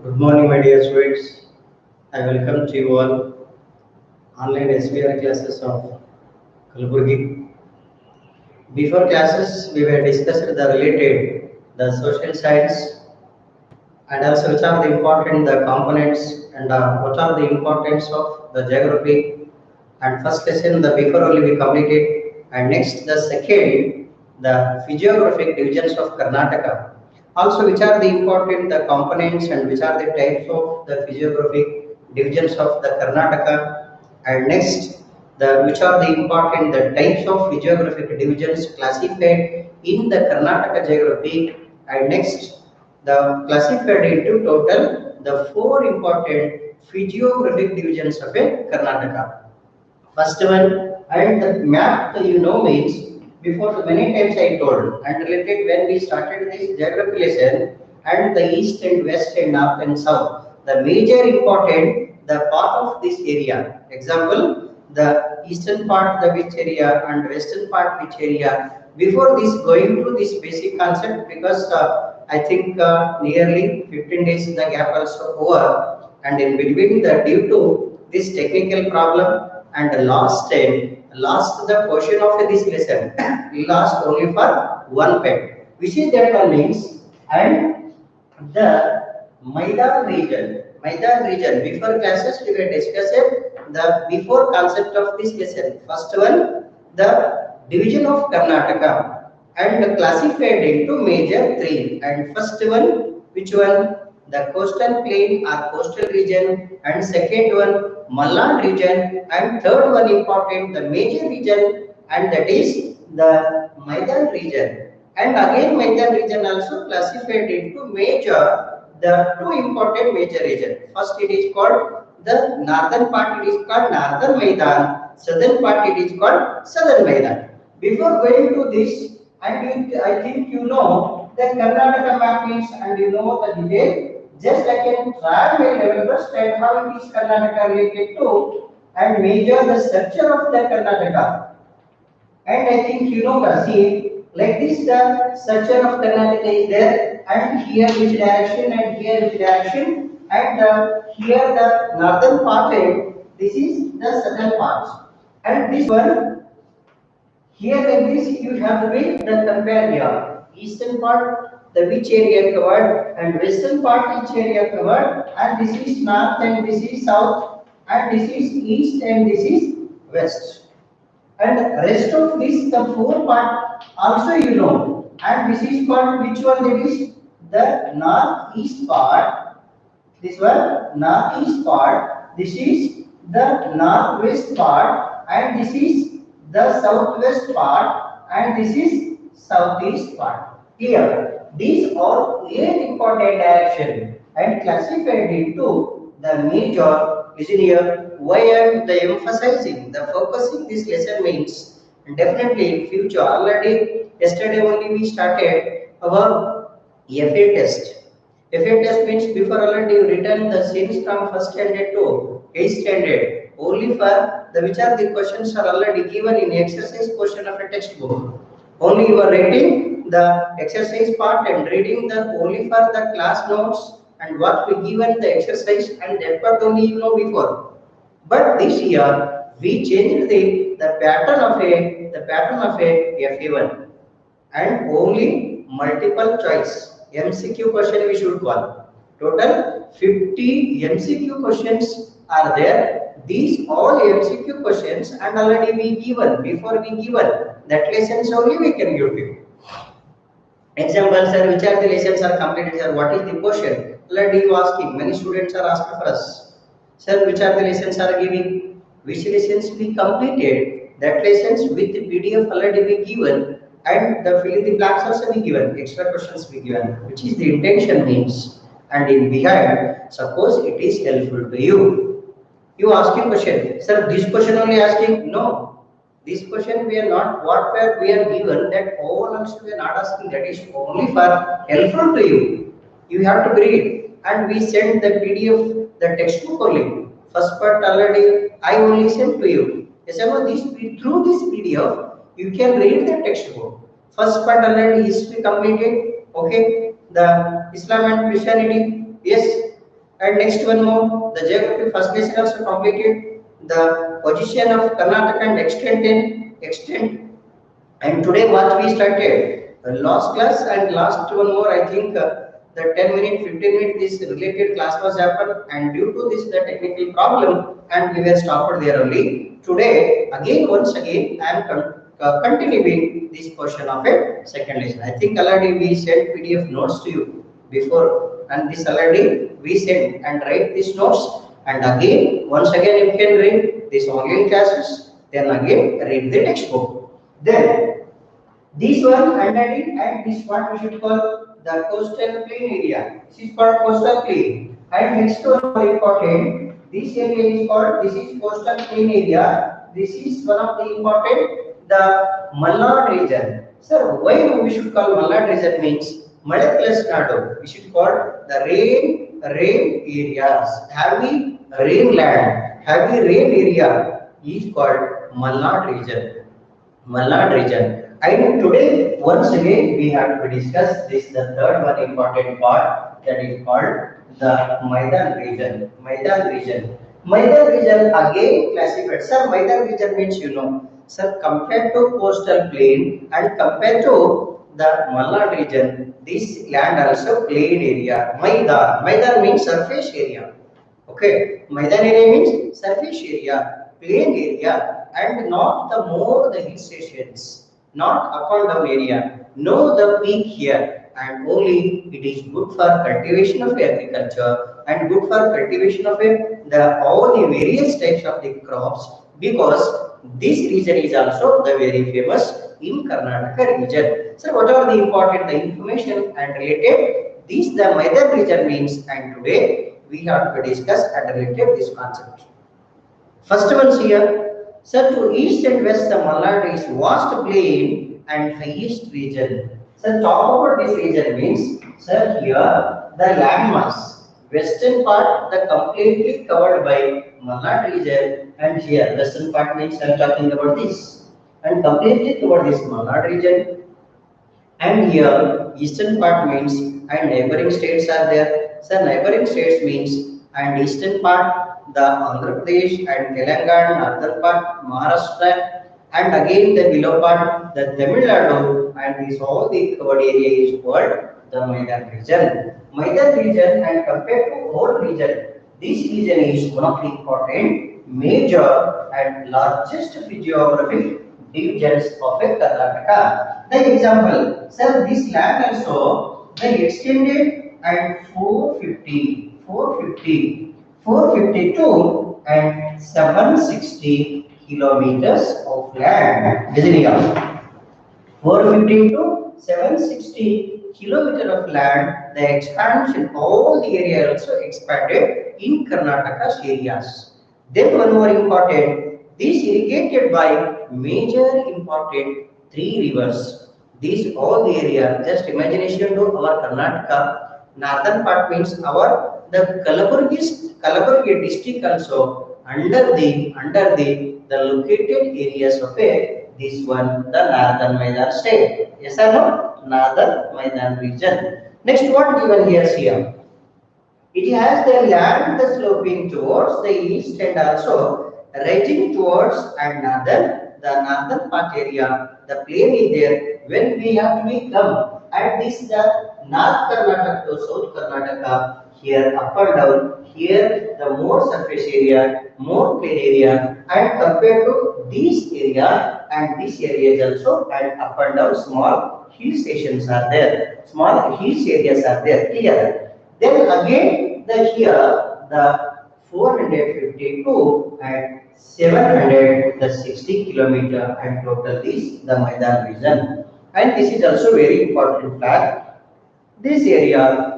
Good morning, my dear students. I welcome to you all online SBR classes of Kalburgi. Before classes, we were discussed the related, the social science, and also which are the important the components and what are the importance of the geography. And first lesson, the before only we completed, and next the second, the physiographic divisions of Karnataka. Also, which are the important the components and which are the types of the physiographic divisions of the Karnataka. And next, the which are the important the types of physiographic divisions classified in the Karnataka geography. And next, the classified into total the four important physiographic divisions of a Karnataka. First one, and the map means before the many times I told and related when we started this geography lesson and the east and west and north and south. The major important the part of this area. Example, the eastern part the which area and western part which area. Before this going to this basic concept because I think nearly 15 days the gap also over and in between the due to this technical problem and last the portion of this lesson last only for one pet which is that one means and the Maidan region before classes we were discussing the before concept of this lesson. First one, the division of Karnataka and classified into major three. And first one, which one? The coastal plain or coastal region, and second one, Malland region, and third one important, the major region, and that is the Maidan region. And again, Maidan region also classified into major, the two important major region. First, it is called the northern part. It is called Northern Maidan. Southern part. It is called Southern Maidan. Before going to this, I think you know that Karnataka map means, and you know the detail. Just I can try my level best and how it is Karnataka related to and measure the structure of the Karnataka. And I think you know see like this the structure of Karnataka is there and here which direction and here which direction and here the northern part and this is the southern part and this one here in this you have to be the compare here. Eastern part the which area covered and western part which area covered and this is north and this is south and this is east and this is west. And rest of this the four part also you know and this is called which one that is the northeast part, this one northeast part, this is the northwest part and this is the southwest part and this is southeast part. Here these are eight important direction and classified into the major. Listen here, why I am the emphasizing the focusing this lesson means definitely future. Already yesterday only we started our FA test. FA test means before already you written the series from first standard to 8th standard. Only for the which are the questions are already given in exercise portion of a textbook. Only you are writing the exercise part and reading the only for the class notes and what we given the exercise and that part only you know before. But this year we changed the pattern of a FA1 and only multiple choice MCQ question we should call. Total 50 MCQ questions are there. These all MCQ questions and already we given before we given that lessons only we can give you. Example, sir, which are the lessons are completed, sir? What is the question? Already you asking. Many students are asking for us. Sir, which are the lessons are giving? Which lessons we completed? That lessons with the PDF already be given and the fill in the blanks also be given. Extra questions be given. Which is the intention means. And in behind, suppose it is helpful to you. You asking question, sir, this question only asking? No. This question we are not what we are given that all also we are not asking, that is only for helpful to you. You have to read and we send the PDF, the textbook only. First part already I only sent to you. Through this PDF you can read the textbook. First part already history completed. Okay, the Islam and Christianity. Yes, And next one more, the geography first lesson also completed. The position of Karnataka and extent. And today what we started, last class and last one more, I think the 10 minute, 15 minute this related class was happened, and due to this the technical problem and we were stopped there only. Today again once again I am continuing this portion of a second lesson. I think already we sent PDF notes to you before, and this already we sent and write these notes, and again once again you can read this online classes, then again read the textbook. Then this one underneath, and this what we should call the coastal plain area. This is called coastal plain. And next one more important, this area is called, this is coastal plain area. This is one of the important, the Malnad region. Sir, why we should call Malnad region means Male plus Nadu. We should call the rain areas. Heavy rain land, heavy rain area is called Malnad region. Malnad region. And today, once again, we have to discuss this, the third one important part, that is called the Maidan region. Maidan region. Maidan region again classified. Sir, Maidan region means, you know, sir, compared to coastal plain and compared to the Malnad region, this land also plain area. Maidan means surface area. Okay, Maidan area means surface area, plain area, and not the more the hill stations, not up and down area. No, the peak here, and only it is good for cultivation of agriculture and good for cultivation of all the various types of the crops, because this region is also the very famous in Karnataka region. So, what are the important the information and related? This the Maidan region means, and today we have to discuss and related this concept. First one here. Sir, to east and west, the Malnad is vast plain and highest region. Sir, talk about this region means, sir, here the landmass, western part, the completely covered by Malnad region, and here western part means I am talking about this, and completely covered this Malnad region, and here eastern part means, and neighboring states are there. Sir, neighboring states means, and eastern part the Andhra Pradesh and Telangana, northern part Maharashtra, and again the below part the Tamil Nadu, and this all the covered area is called the Maidan region. Maidan region, and compared to whole region, this region is one of the important, major and largest geographic divisions of a Karnataka. The example, sir, this land also the extended at 452 and 760 kilometers of land. Beginning of 450 to 760 kilometers of land. The expansion, all the area also expanded in Karnataka's areas. Then one more important, this irrigated by major important 3 rivers. These all the area, just imagination to our Karnataka. Northern part means our the Kalaburgi district also under the located areas of this one, the Northern Maidan state. Yes or no? Northern Maidan region. Next, what given here? It has the land the sloping towards the east and also rising towards the northern part area. The plain is there. When we have to come at this the North Karnataka to South Karnataka, here up and down, here the more surface area, more plain area, and compared to this area and this area is also, and up and down small hill stations are there, small hills areas are there, clear. Then again here the 452 and 760 kilometer, and total this the Maidan region. And this is also very important fact. This area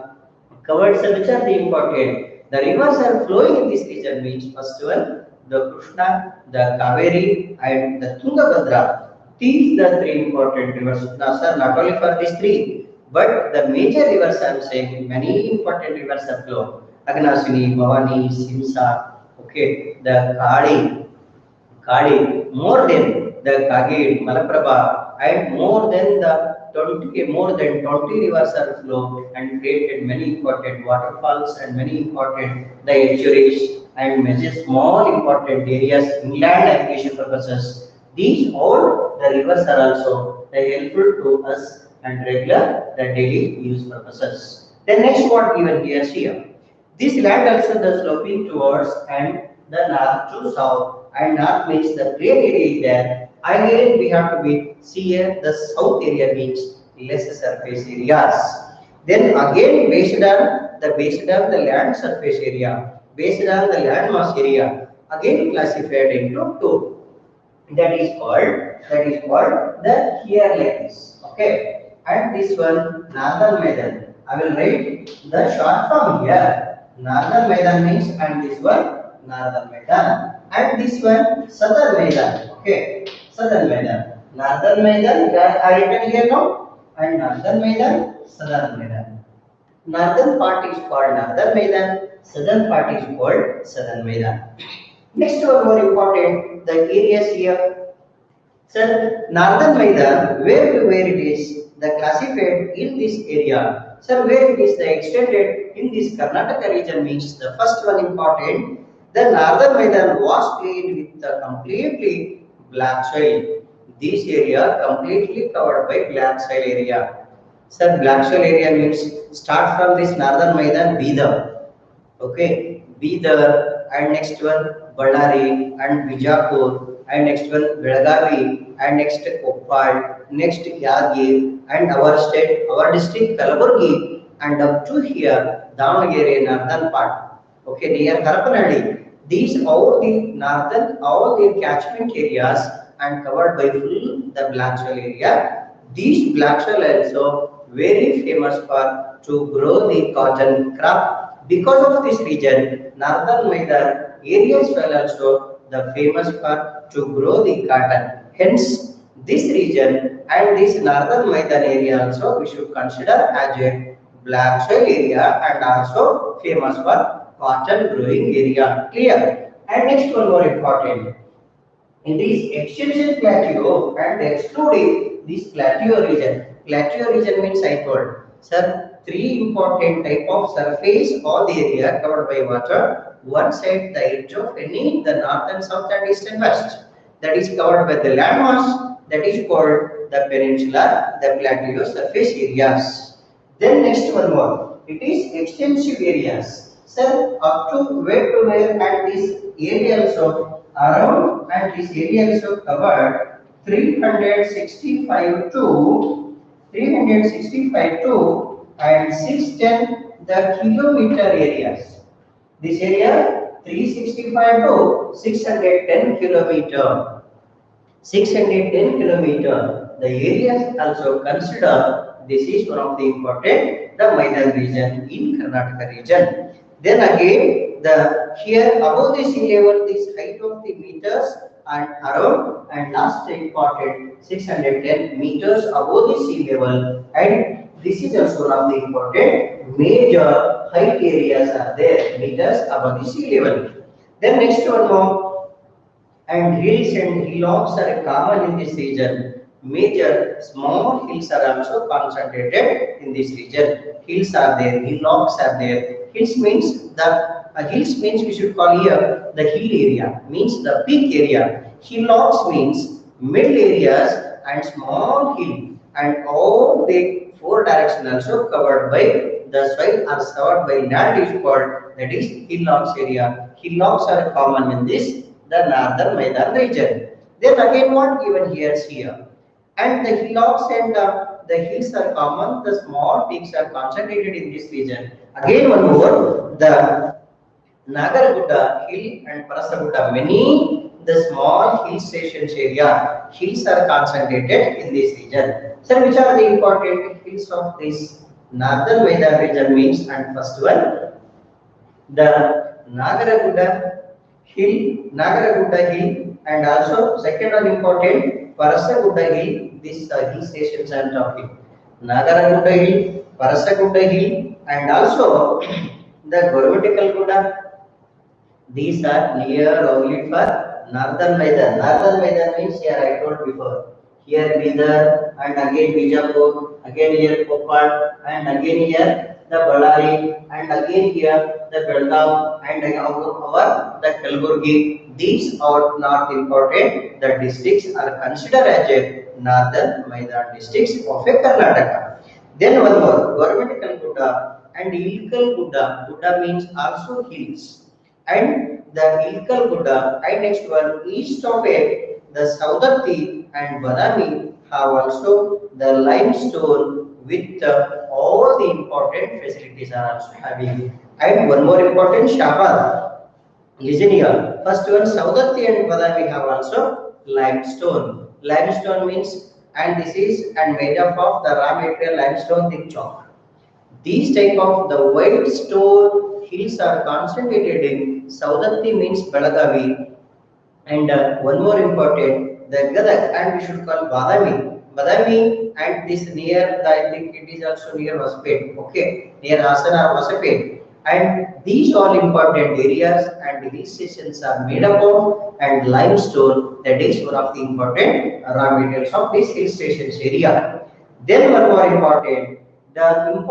covered, which are the important. The rivers are flowing in this region means first one the Krishna, the Kaveri, and the Tungabhadra. These the 3 important rivers. Now, sir, not only for these 3, but the major rivers I am saying, many important rivers are flow. Agnasini, Bhavani, Simsa, okay, the Kali, more than the Kagid, Malaprabha, and more than 20 rivers are flow and created many important waterfalls and many important the estuaries and many small important areas inland irrigation purposes. These all the rivers are also helpful to us and regular the daily use purposes. The next what given here. This land also the sloping towards and the north to south, and north means the plain area is there. Again we have to be see here the south area means less surface areas. Then again based on the land surface area, based on the land mass area, again classified into two. That is called the here like this. Okay, and this one northern Maidan. I will write the short form here. Northern Maidan means, and this one northern Maidan, and this one southern Maidan. Okay, southern Maidan. Northern Maidan I written here now, and northern Maidan, southern Maidan. Northern part is called northern Maidan, southern part is called southern Maidan. Next one more important, the areas here. Sir, northern Maidan, where it is the classified in this area. Sir, where it is the extended in this Karnataka region means the first one important. The northern Maidan was cleaned with the completely black soil. This area completely covered by black soil area. Sir, black soil area means start from this northern Maidan, Bidar. Okay, Bidar, and next one Ballari and Bijapur, and next one Belagavi, and next Koppal, next Yadgir, and our state, our district Kalaburgi, and up to here Davangere northern part. Okay, near Harapanadi. These all the catchment areas and covered by full the black soil area. These black soil also very famous for to grow the cotton crop. Because of this region, northern Maidan areas were also the famous for to grow the cotton. Hence, this region and this northern Maidan area also we should consider as a black soil area and also famous for cotton growing area. Clear? And next one more important. In this extension plateau and excluding this plateau region. Plateau region means I told, sir, three important type of surface or the area covered by water. One side the edge of any the north and south and east and west. That is covered by the landmass. That is called the peninsula, the plateau surface areas. Then next one more. It is extensive areas. Sir, up to where and this area also around and this area also covered 365 to and 610 the kilometer areas. This area 365 to 610 kilometer. 610 kilometer. The areas also consider this is one of the important the Maidan region in Karnataka region. Then again the here above the sea level this height of the meters and around and last important 610 meters above the sea level, and this is also one of the important major height areas are there meters above the sea level. Then next one more, and hills and hillocks are common in this region. Major small hills are also concentrated in this region. Hills are there, hillocks are there. Hills means hills means we should call here the hill area means the peak area. Hillocks means middle areas and small hill, and all the four directions also covered by the soil are covered by land is called that is hillocks area. Hillocks are common in this the northern Maidan region. Then again what given here, and the hillocks and the hills are common, the small peaks are concentrated in this region. Again one more, the Nagaragudda hill and Parasagudda, many the small hill stations area, hills are concentrated in this region. So which are the important hills of this northern Maidan region means, and first one, the Nagaragudda hill, and also second one important Parasagudda hill. This hill stations I am talking. Nagaragudda hill, Parasagudda hill, and also the Gorvatikal Gudda. These are near only for northern Maidan. Northern Maidan means here I told before. here Bidar, and again Bijapur, again here Koppal, and again here the Ballari, and again here the Belgaum, and our the Kalburgi. These are not important. The districts are considered as a northern Maidan districts of a Karnataka. Then one more, Governmental Gudda and Ilkal Gudda. Gudda means also hills. And the Ilkal Gudda, and next one, east of it, the Saudatti and Badami have also the limestone with all the important facilities are also having. And one more important, Shabad. Listen here. First one, Saudatti and Badami have also limestone. Limestone means, and this is and made up of the raw material limestone thick chalk. These type of the white stone hills are concentrated in Saudatti means Belagavi, and one more important, the Gadag, and we should call Badami. Badami and this near, I think it is also near Hospet, okay, near Hasana or Hospet. And these all important areas and hill stations are made up of and limestone, that is one of the important raw materials of this hill stations area. Then one more important, the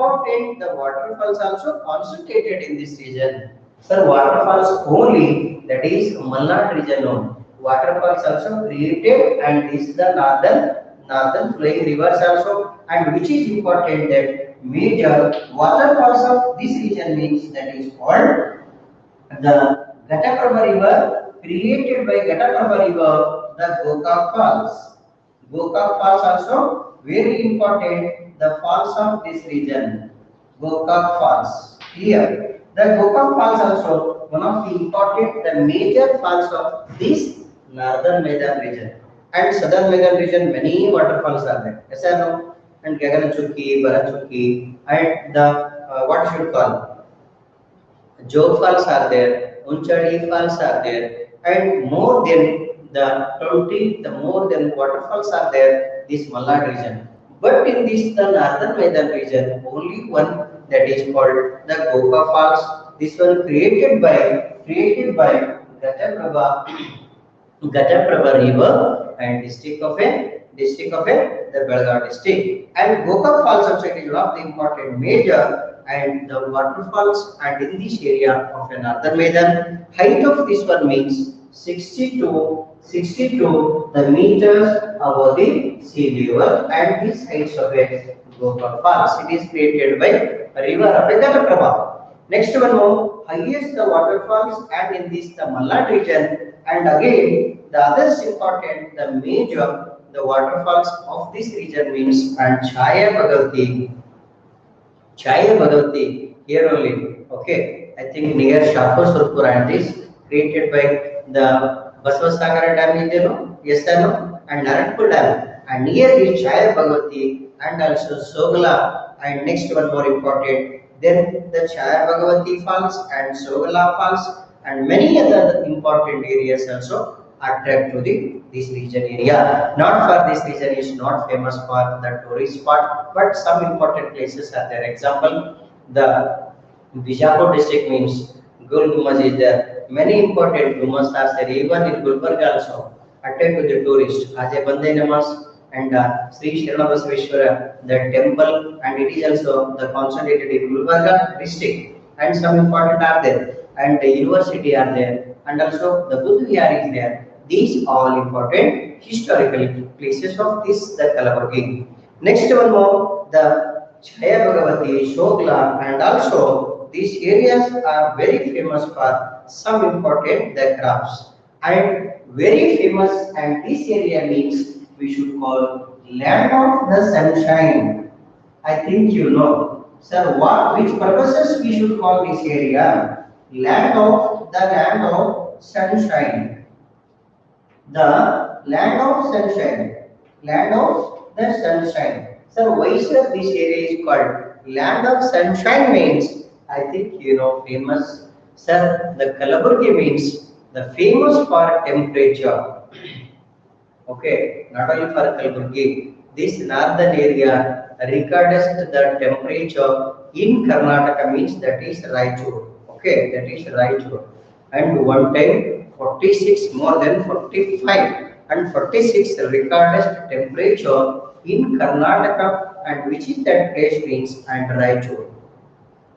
waterfalls also concentrated in this region. Sir, waterfalls only, that is Malnad region only. Waterfalls also created, and this is the northern flowing rivers also, and which is important that major waterfalls of this region means that is called the Ghataprabha river, created by Ghataprabha river, the Gokak Falls. Gokak Falls also very important, the falls of this region. Gokak Falls. Here, the Gokak Falls also one of the important, the major falls of this northern Maidan region. And southern Maidan region, many waterfalls are there. Yes or no? And Gaganachukki, Barachukki, and the what should call Jog Falls are there, Unchadi Falls are there, and more than the more than waterfalls are there, this Malnad region. But in this the northern Maidan region, only one, that is called the Goka Falls. This one created by Ghataprabha river and district of the Belgaum district. And Gokak Falls also it is one of the important major and the waterfalls and in this area of the northern Maidan. Height of this one means 62 the meters above the sea level, and this heights of a Gokak Falls. It is created by a river of Ghataprabha. Next one more, highest the waterfalls and in this the Malnad region, and again the others important, the major the waterfalls of this region means and Chaya Bhagavati here only, okay. I think near Shahpur Surpur, and this created by the Basavasagara Dam is there, no? Yes or no? And Naranpur Dam, and near this Chaya Bhagavati and also Sogla, and next one more important, then the Chaya Bhagavati Falls and Sogla Falls and many other important areas also attract to this region area. Not for this region is not famous for the tourist spot, but some important places are there. Example, the Bijapur district means Gul Gumbaz is there. Many important Gumbaz are there. Even in Gulbarga also attract to the tourists. As a Bandai Namas and Sri Sharnabasveshwara, the temple, and it is also the concentrated in Gulbarga district. And some important are there, and the university are there, and also the Buddha Vihar is there. These all important historical places of this the Kalaburgi. Next one more, the Chaya Bhagavati, Shogla, and also these areas are very famous for some important the crafts, and very famous, and this area means we should call land of the sunshine. I think you know. Sir, which purposes we should call this area? Land of sunshine. The land of sunshine. Land of the sunshine. Sir, why sir this area is called land of sunshine means, I think you know famous. Sir, the Kalaburgi means the famous for temperature. Okay, not only for Kalaburgi, this northern area records the temperature in Karnataka means that is Raichur. Okay, that is Raichur. And one time 46 more than 45, and 46 recorded temperature in Karnataka, and which is that place means and Raichur.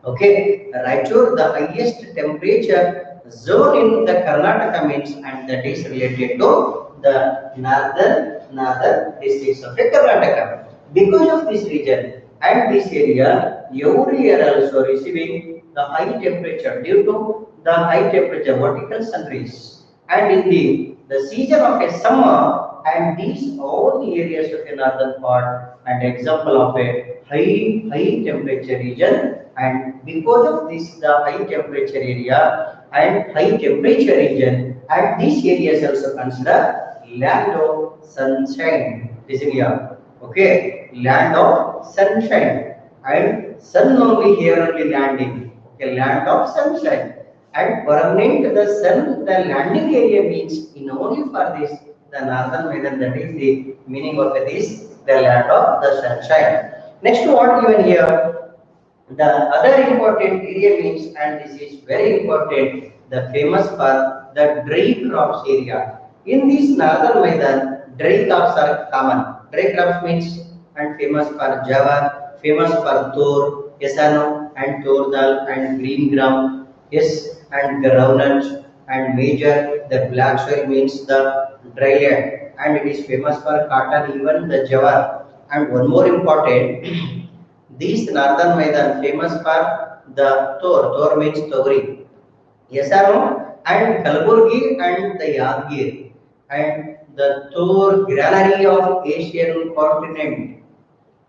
Okay, Raichur, the highest temperature zone in the Karnataka means, and that is related to the northern districts of Karnataka. Because of this region and this area, every year also receiving the high temperature due to the high temperature vertical sun rays. And in the season of a summer, and these all the areas of a northern part and example of a high temperature region, and because of this the high temperature area and high temperature region, and these areas also consider land of sunshine. Listen here, okay, land of sunshine, and sun only here only landing, okay, land of sunshine. And permanent the sun, the landing area means in only for this the northern Medan, that is the meaning of this, the land of the sunshine. Next, what given here, the other important area means, and this is very important, the famous for the dry crops area. In this northern Medan, dry crops are common. Dry crops means and famous for jawar, famous for tor, yesano, and tor dal and green gram, yes, and groundnut, and major the black soil means the dry land, and it is famous for cotton, even the jawar. And one more important, these northern Maidan famous for the Tor. Tor means Tori. Yes or no? And Kalburgi and the Yadgir, and the Tor granary of Asian continent.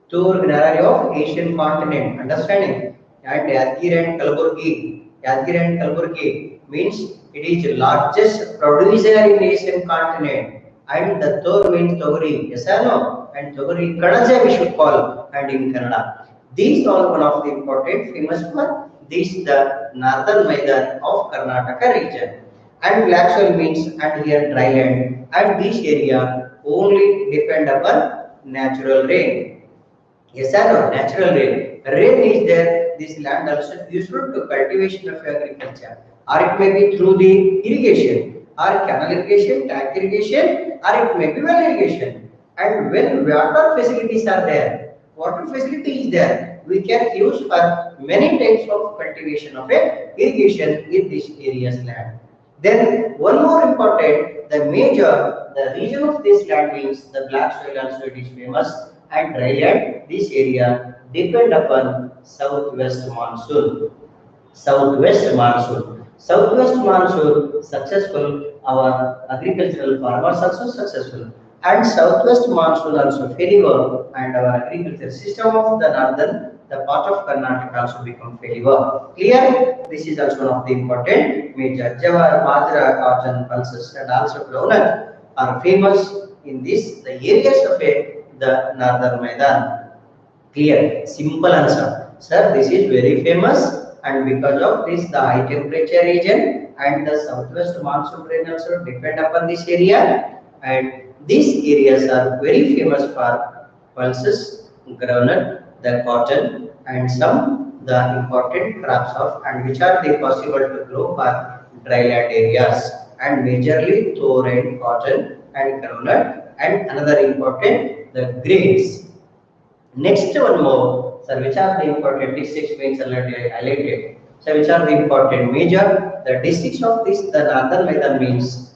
Tor granary of Asian continent. Understanding? And Yadgir and Kalburgi. Yadgir and Kalburgi means it is largest producer in Asian continent. And the Tor means Togri. Yes or no? And Togri Kadaja we should call, and in Kannada. These are one of the important famous for this the northern Maidan of Karnataka region. And black soil means and here dry land, and this area only depend upon natural rain. Yes or no? Natural rain. Rain is there. This land also useful to cultivation of agriculture, or it may be through the irrigation, or canal irrigation, tank irrigation, or it may be well irrigation. And when water facilities are there, water facility is there, we can use for many types of cultivation of a irrigation in this area's land. Then one more important, the region of this land means the black soil also it is famous, and dry land, this area depend upon southwest monsoon. Southwest monsoon. Southwest monsoon successful, our agricultural farmers also successful, and southwest monsoon also failure, and our agriculture system of the northern, the part of Karnataka also become failure. Clear? This is also one of the important major. Jawar, bajra, cotton, pulses, and also groundnut are famous in this the areas of the northern Maidan. Clear? Simple answer. Sir, this is very famous, and because of this the high temperature region and the southwest monsoon rain also depend upon this area, and these areas are very famous for pulses, groundnut, the cotton, and some the important crops of, and which are they possible to grow for dry land areas, and majorly tor and cotton and groundnut, and another important the grains. Next one more, sir, which are the important districts means already highlighted. So which are the important major the districts of this the northern Maidan means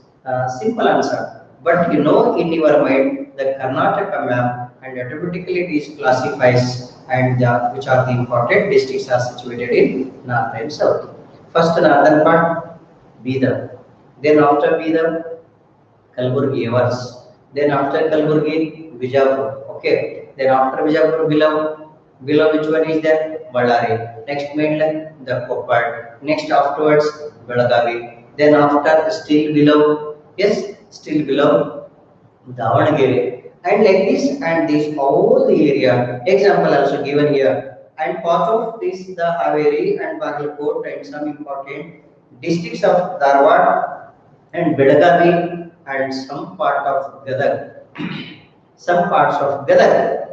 simple answer. But you know in your mind the Karnataka map, and automatically it is classifies, and which are the important districts are situated in north and south. First northern part Bidar, then after Bidar Kalburgi Evers, then after Kalburgi Bijapur. Okay, then after Bijapur below which one is there? Ballari. Next mainland the Koppal. Next afterwards Belagavi. Then after still below, yes, still below Davanagere, and like this, and this all the area. Example also given here, and part of this the Haveri and Bagalkot, and some important districts of Dharwad and Belagavi, and some part of Gadag, some parts of Gadag.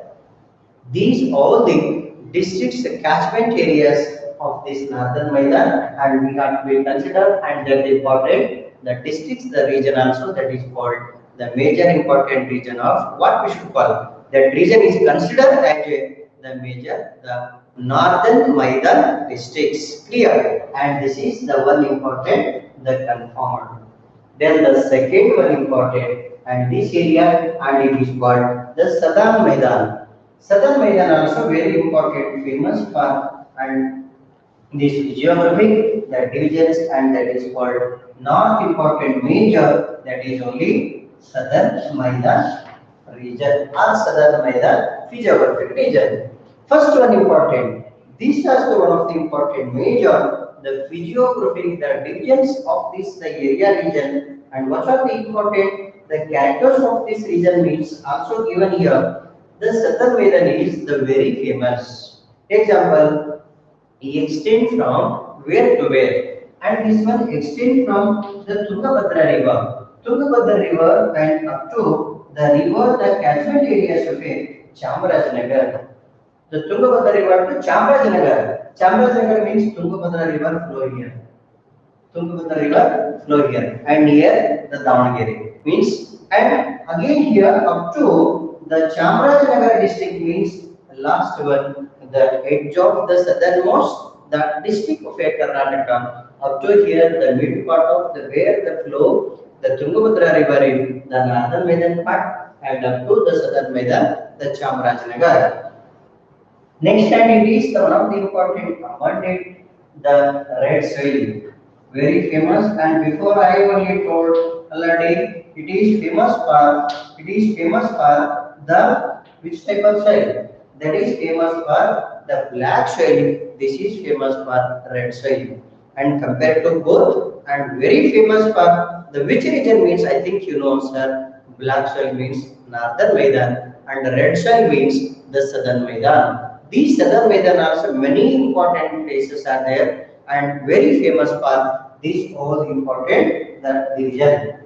These all the districts, catchment areas of this northern Maidan, and we have to be considered, and that is important. The districts, the region also that is called the major important region of what we should call. That region is considered as the major, the northern Maidan districts. Clear? And this is the one important, the confirmed. Then the second one important, and this area, and it is called the Southern Maidan. Southern Maidan also very important, famous for and this geography, the divisions, and that is called not important major, that is only Southern Maidan region or Southern Maidan physiographic region. First one important. This is the one of the important major, the physiographic, the divisions of this the area region, and what are the important, the characters of this region means also given here. The Southern Maidan is the very famous. Example, he extends from where to where, and this one extends from the Tungabhadra river, and up to the river, the catchment areas of a Chamarajanagar. The Tungabhadra river to Chamarajanagar. Chamarajanagar means Tungabhadra river flow here. Tungabhadra river flow here, and here the Davangere means, and again here up to the Chamarajanagar district means last one, the edge of the southernmost, the district of Karnataka. Up to here, the mid part of the where the flow, the Tungabhadra river in the northern Maidan part, and up to the southern Maidan, the Chamarajanagar. Next time it is the one of the important abundant, the red soil, very famous. And before I only told already, it is famous for the which type of soil? That is famous for the black soil. This is famous for red soil. And compared to both, and very famous for the which region means, I think you know, sir. Black soil means northern Maidan, and red soil means the southern Maidan. These southern Maidan also many important places are there, and very famous for this all important the region.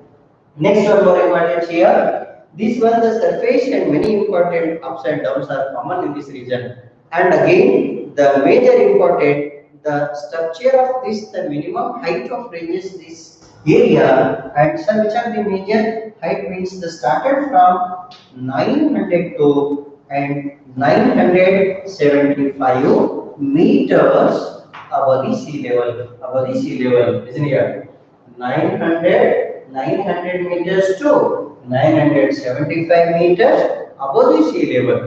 Next one more important here. This one the surface and many important ups and downs are common in this region. And again the major important, the structure of this, the minimum height of ranges this area, and so which are the major height means the started from 900 to and 975 meters above the sea level, isn't it? 900 meters to 975 meters above the sea level,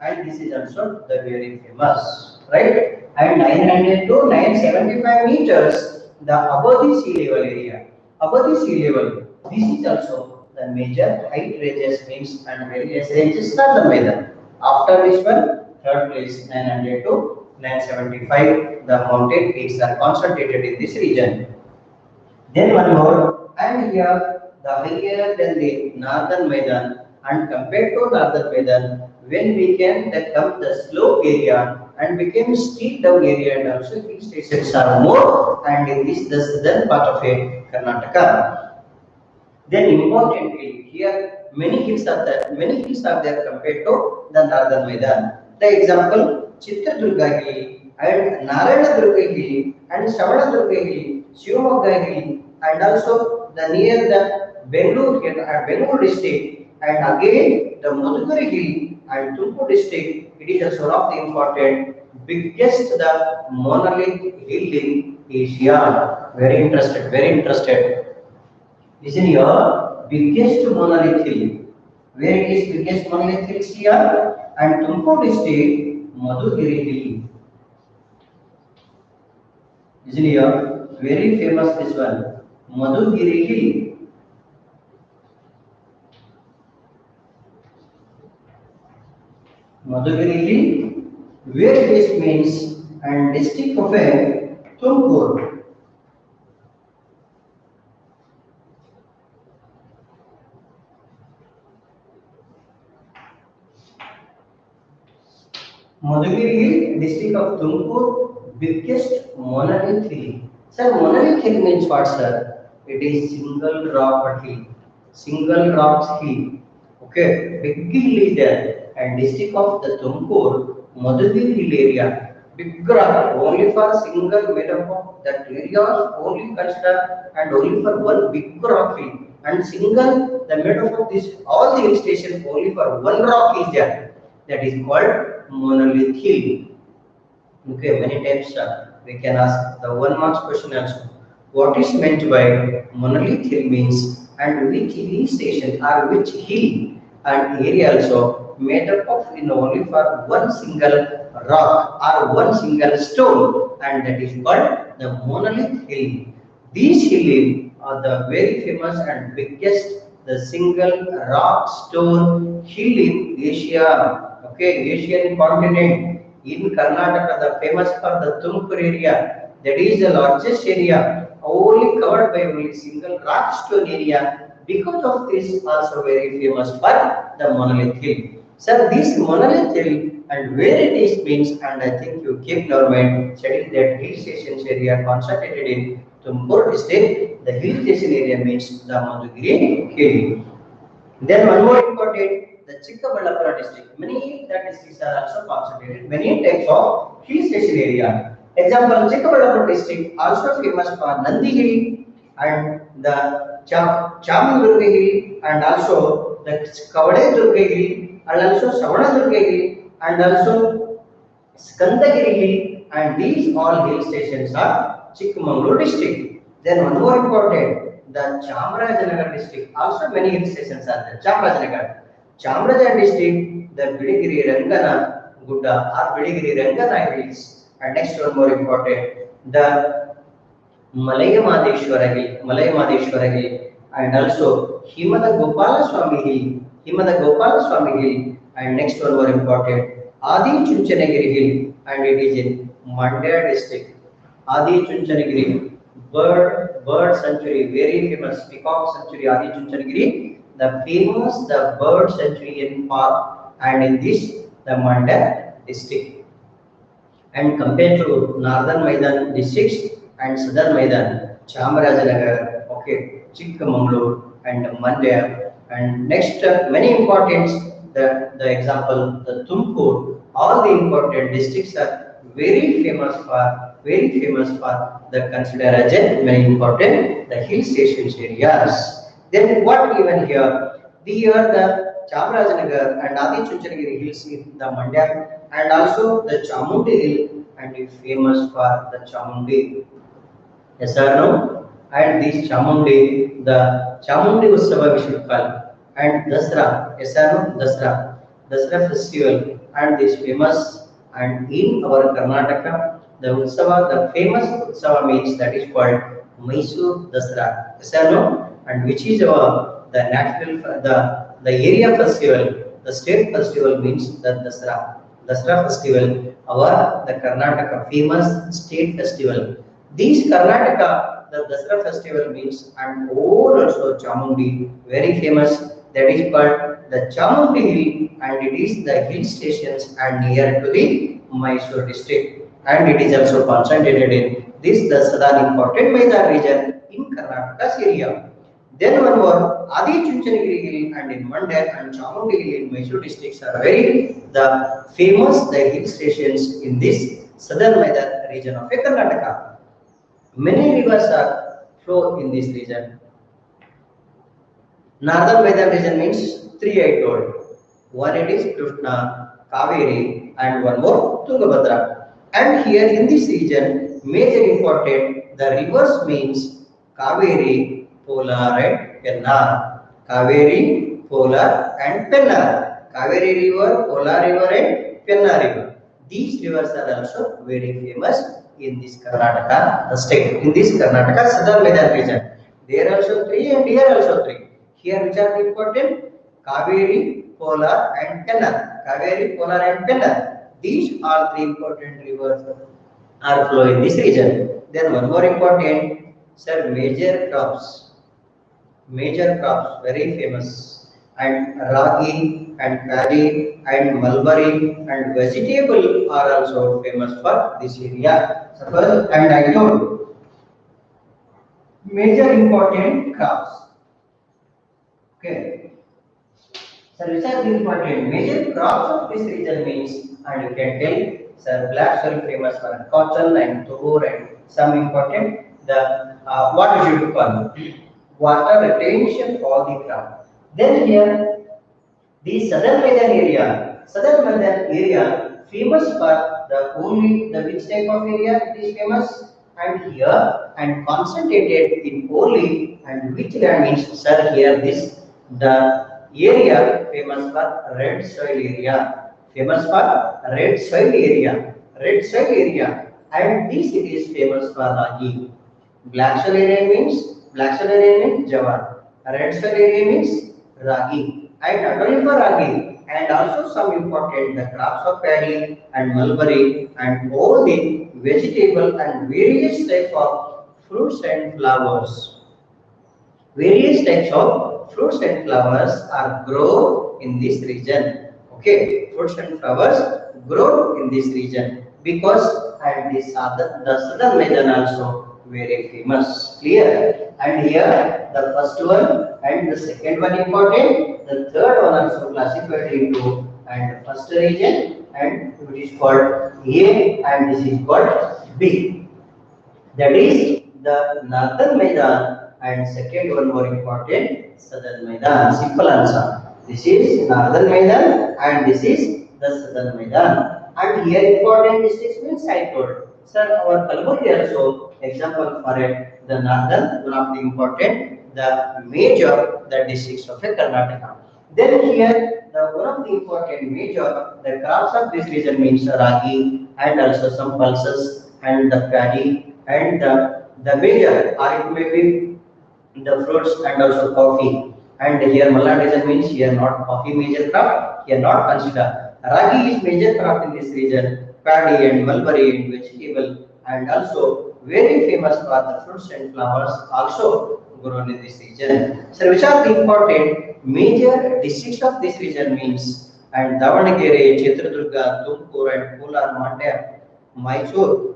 and this is also the very famous, right? And 900 to 975 meters, the above the sea level area, this is also the major height ranges means, and various ranges are the major. After this one, third place 900 to 975, the mountain peaks are concentrated in this region. Then one more, and here the higher than the northern Maidan, and compared to northern Maidan, when we can come the slope area and became steep down area, and also hill stations are more, and in this the southern part of Karnataka. Then importantly, here many hills are there compared to the northern Maidan. The example Chitradurga Hill and Narayanadurga Hill and Shravanadurga Hill, Shivamogga Hill, and also the near the Bengaluru district, and again the Madhugari Hill and Tumkur district. It is also one of the important biggest the monolith hill in Asia. Very interested. Isn't your biggest monolith hill? Where it is biggest monolith hill here? And Tumkur district, Madhugiri Hill. Isn't your very famous this one? Madhugiri Hill. Madhugiri Hill, where it is means, and district of Tumkur. Madhugiri Hill, district of Tumkur, biggest monolith hill. Sir, monolith hill means what, sir? It is single rock hill. Okay, big hill is there, and district of the Tumkur, Madhugiri Hill area, big rock, only for single made up of that area, only consider, and only for one big rock hill. and single the made up of this all the hill station only for one rock is there. That is called monolith hill. Okay, many times we can ask the one marks question also. What is meant by monolith hill means and which hill station or which hill and area also made up of in only for one single rock or one single stone, and that is called the monolith hill. These hills are the very famous and biggest the single rock stone hill in Asia. Okay, Asian continent in Karnataka, the famous for the Tumkur area. That is the largest area, only covered by only single rock stone area. Because of this, also very famous for the monolith hill. So this monolith hill and where it is means, and I think you keep your mind studying that hill stations area concentrated in Tumkur district. The hill station area means the Madhugiri hill. Then one more important, the Chikkaballapura district. Many that districts are also concentrated. Many types of hill station area. Example, Chikkaballapura district also famous for Nandi hill and the Chamundurga hill and also the Kavade Durga hill and also Savana Durga hill and also Skandagiri hill, and these all hill stations are Chikmagalur district. Then one more important, the Chamarajanagar district. Also many hill stations are there. Chamarajanagar district, the Bidigiri Rangana Gudda or Bidigiri Rangana hills. And next one more important, the Malaya Hill, and also Himada Gopala Swami Hill, and next one more important, Adi Chunchanagiri Hill, and it is in Mandya district. Adi Chunchanagiri, bird sanctuary, very famous, peacock sanctuary, Adi Chunchanagiri, the famous the bird sanctuary in park, and in this the Mandya district. And compared to northern Maidan districts and southern Maidan, Chamarajanagar, okay, Chikmagalur and Mandya. And next, many important, the example, the Tumkur, all the important districts are very famous for the considered as a very important the hill stations areas. Then what given here? The Chamarajanagar and Adi Chunchanagiri hills in the Mandya, and also the Chamundi hill, and is famous for the Chamundi. Yes or no? And this Chamundi, the Chamundi Utsava we should call, and Dasra, yes or no? Dasra festival, and this famous, and in our Karnataka, the Utsava, the famous Utsava means that is called Mysore Dasra, yes or no? And which is our the national the area festival, the state festival means the Dasra festival, our the Karnataka famous state festival. These Karnataka the Dasra festival means, and all also Chamundi very famous, that is called the Chamundi hill, and it is the hill stations and near to the Mysore district, and it is also concentrated in this the southern important Maidan region in Karnataka's area. Then one more, Adi Chunchanagiri hill and in Mandya and Chamundi hill in Mysore districts are very the famous the hill stations in this southern Maidan region of Karnataka. Many rivers are flow in this region. Northern Maidan region means three I told. One it is Krishna, Kaveri, and one more Tungabhadra. And here in this region, major important the rivers means Kaveri, Polar and Pennar. Kaveri, Polar and Pennar. Kaveri river, Polar river and Pennar river. These rivers are also very famous in this Karnataka state. In this Karnataka southern Maidan region. There also three and here also three. Here which are the important? Kaveri, Polar and Pennar. Kaveri, Polar and Pennar. These are three important rivers are flow in this region. Then one more important, sir, major crops very famous, and ragi and paddy and mulberry and vegetable are also famous for this area. Suppose, and I told major important crops. Okay. So which are the important major crops of this region means, and you can tell, sir, black soil famous for cotton and tur and some important the what we should call water retention for the crop. Then here the southern Maidan area famous for the only the which type of area it is famous, and here and concentrated in only and which land means sir here this the area famous for red soil area, famous for red soil area, and this it is famous for ragi. Black soil area means jawar. Red soil area means ragi. And not only for ragi, and also some important the crops of paddy and mulberry and all the vegetable and various type of fruits and flowers. Various types of fruits and flowers are grown in this region. Okay, fruits and flowers grow in this region because and the southern Maidan also very famous. Clear? And here the first one and the second one important. The third one also classified into and first region and it is called A and this is called B. That is the northern Maidan and second one more important southern Maidan. Simple answer. This is northern Maidan and this is the southern Maidan. And here important districts means I told. Sir, our Kalburgi also example for it. The northern one of the important the major the districts of Karnataka. Then here the one of the important major the crops of this region means ragi and also some pulses and the paddy and the major or it may be the fruits and also coffee. And here Malnad region means here not coffee major crop, here not consider. Ragi is major crop in this region, paddy and mulberry and vegetable and also very famous for the fruits and flowers also grown in this region. So which are the important major districts of this region means and Davanagere, Chitradurga, Tumkur and Kolar, Mandya, Mysore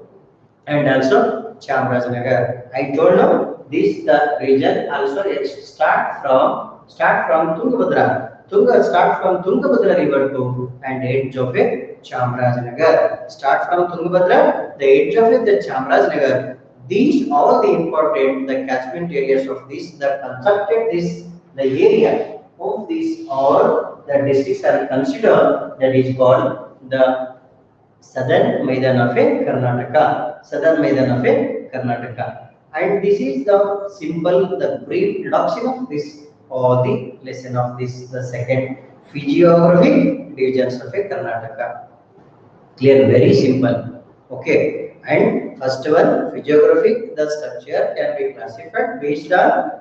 and also Chamarajanagar. I told you this the region also start from Tungabhadra. Start from Tungabhadra river to and edge of it Chamarajanagar. Start from Tungabhadra, the edge of it the Chamarajanagar. These all the important the catchment areas of this that constructed this the area of these all the districts are considered that is called the southern Maidan of Karnataka. Southern Maidan of Karnataka. And this is the simple, the brief introduction of this or the lesson of this, the second physiographic divisions of Karnataka. Clear, very simple. Okay. And first one, physiographic, the structure can be classified based on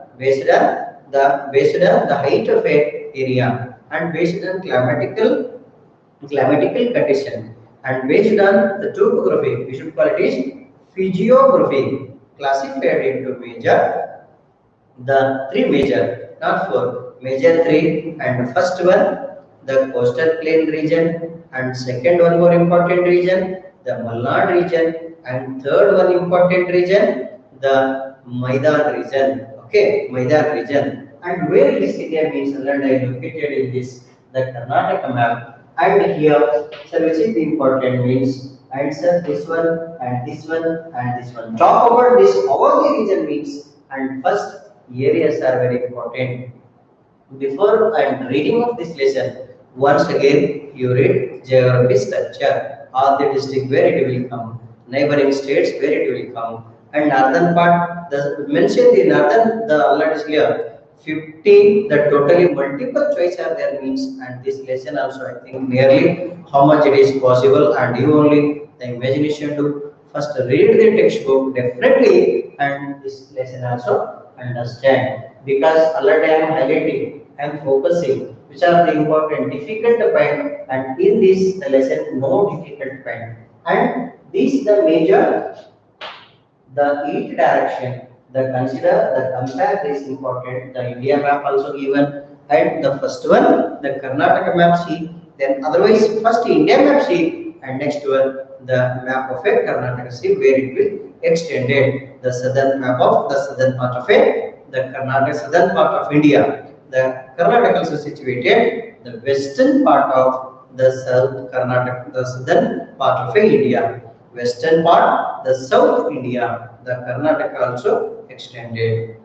the height of a area and based on climatical condition and based on the topography, we should call it is physiography, classified into major, the three major, not four, major three, and first one, the coastal plain region, and second one more important region, the Malnad region, and third one important region, the Maidan region. Okay, Maidan region. And where this area means located in this the Karnataka map. And here, sir, which is the important means answer this one and this one and this one. Talk about this all the region means and first areas are very important. Before I'm reading of this lesson, once again you read geography structure, all the district where it will come, neighboring states where it will come, and northern part, the mention the northern, the alert is clear. 50, the totally multiple choice are there means, and this lesson also I think nearly how much it is possible, and you only the imagination to first read the textbook definitely, and this lesson also understand because already I am highlighting, I am focusing which are the important difficult point, and in this the lesson no difficult point, and this the major the each direction the consider the compare this important the India map also given, and the first one the Karnataka map see, then otherwise first India map see and next one the map of a Karnataka see where it will extended the southern map of the southern part of it, the Karnataka southern part of India. The Karnataka also situated the western part of the south Karnataka, the southern part of India. Western part, the South India, the Karnataka also extended.